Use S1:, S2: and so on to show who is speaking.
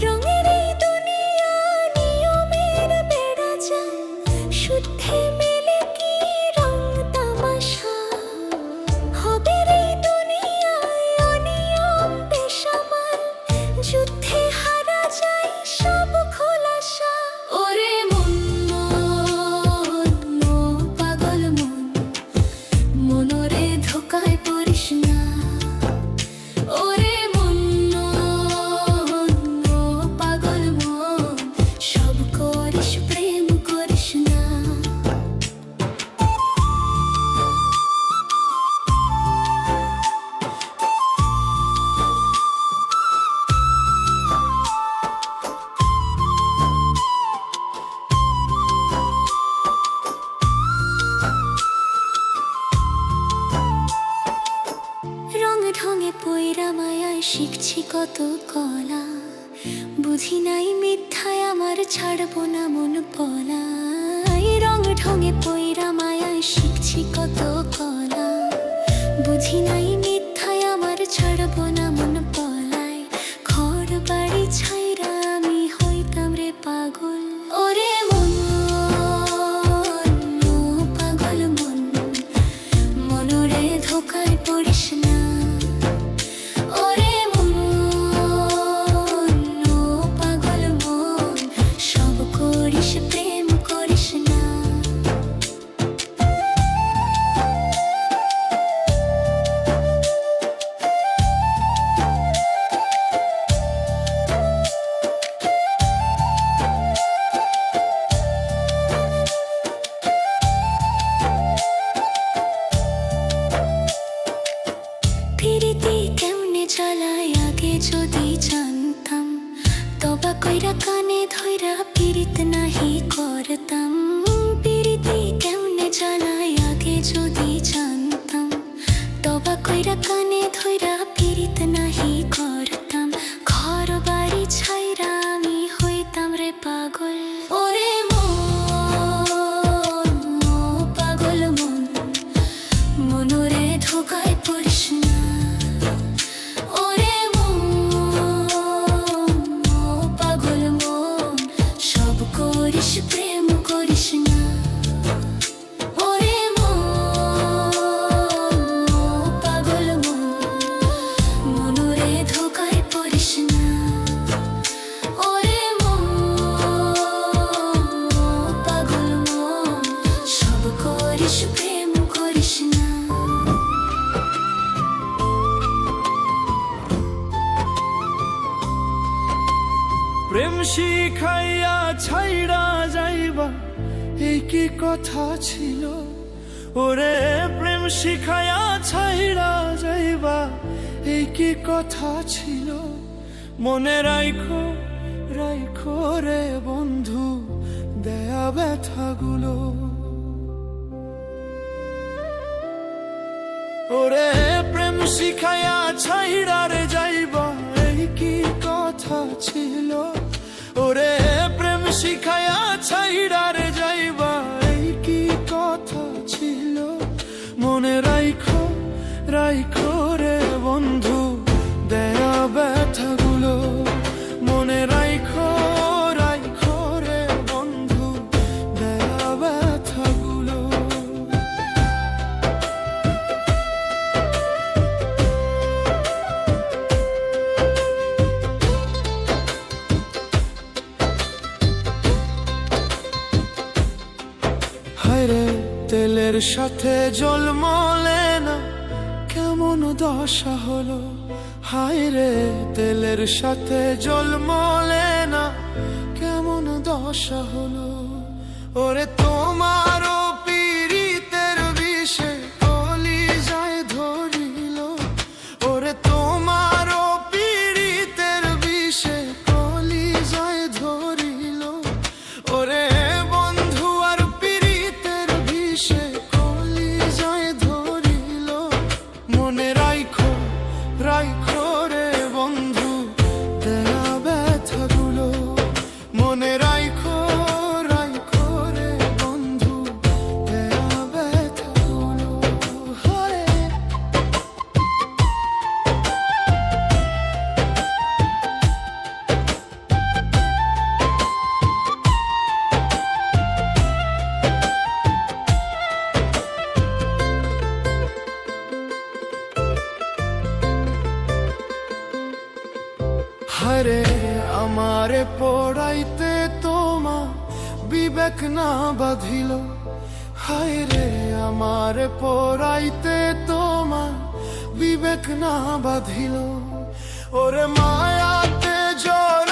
S1: রঙের এই দুনিয়া নিয়মের বেড়া যায়, শুদ্ধে মেলে কি রং তামাশা। হবে এই দুনিয়ায় অনিয়ম বেসামাল, যুদ্ধে হারা যায় সব খোলাসা। ওরে মন মন, ও পাগল মন, মনরে ধোকায় পড়িস না। ওরে মন মন, ও পাগল মন, সব করিস প্রেম করিস না। রং ঢঙে পয়রা মায়ায় শিখছি কত কলা, বুঝি নাই মিথ্যায় আমার ছাড়বো না মন পলা। রং ঢঙে পয়রা মায়ায় শিখছি কত কলা, বুঝি নাই মিথ্যায় আমার ছাড়বো না মন পলায়। ঘর বাড়ি ছাইরা আমি হইতাম রে পাগল। ওরে মন ও পাগল মন, মনরে ধোকায় পড়িস না। ওরে মন ও পাগল মন, সব করিস প্রেম করিস না। পিরিতি কেমনে চালায় আগে যদি জানতাম, তবা কইরা কানে ধইরা পিরিত নাহি করতাম। পিরিতি কেমনে চালায় আগে যদি জানতাম, তবা কইরা কানে ধইরা পিরিত নাহি করতাম। ঘর বাড়ি ছাইরা আমি হইতাম রে পাগল। ওরে মন ও পাগল মন, মনরে ধোকায় পড়িস না। ওরে মন ও পাগল মন, সব করিস প্রেম করিস না। ওরে মন ও পাগল মন, মনরে ধোকায় পড়িস না। ওরে মন ও পাগল মন, সব করিস প্রেম করিস না।
S2: প্রেম শিখাইয়া ছাইড়া যাইবা, এই কি কথা ছিল? ওরে প্রেম শিখাইয়া ছাইড়া যাইবা, এই কি কথা ছিল? মনে রাইখো রাইখো রে বন্ধু দেয়া ব্যথাগুলো। ওরে প্রেম শিখাইয়া ছাইড়া রে যাইবা, এই কি কথা ছিল? ওরে প্রেম শিখাইয়া ছাইড়া রে যাইবা, এই কি কথা ছিল? মনে রাইখো রাইখো রে বন্ধু দেয়া ব্যথাগুলো। মনে রাইখো রাইখো রে বন্ধু দেয়া ব্যথাগুলো। হায়রে তেলের সাথে জল মলে না, কেমন দশা হলো। হায়রে তেলের সাথে জল মলে না, কেমন দশা হলো। ওরে তোমারও পীড়িতের বিষে কলিজায় ধরিল। ওরে তোমারও পীড়িতের বিষে কলিজায় ধরিল। ওরে বন্ধু আর পীড়িতের বিষে কলিজায় ধরিল। মনে রাইখো রাইখো রে বন্ধু দেয়া ব্যথাগুলো। মনে রাইখো রাইখো রে বন্ধু দেয়া ব্যথাগুলো। হায়রে আমারে পড়াইতে তোমা বিবেক না বাঁধিল, হায়রে আমারে পড়াইতে তোমা বিবেক না বাঁধিল। ওরে মায়াতে জোর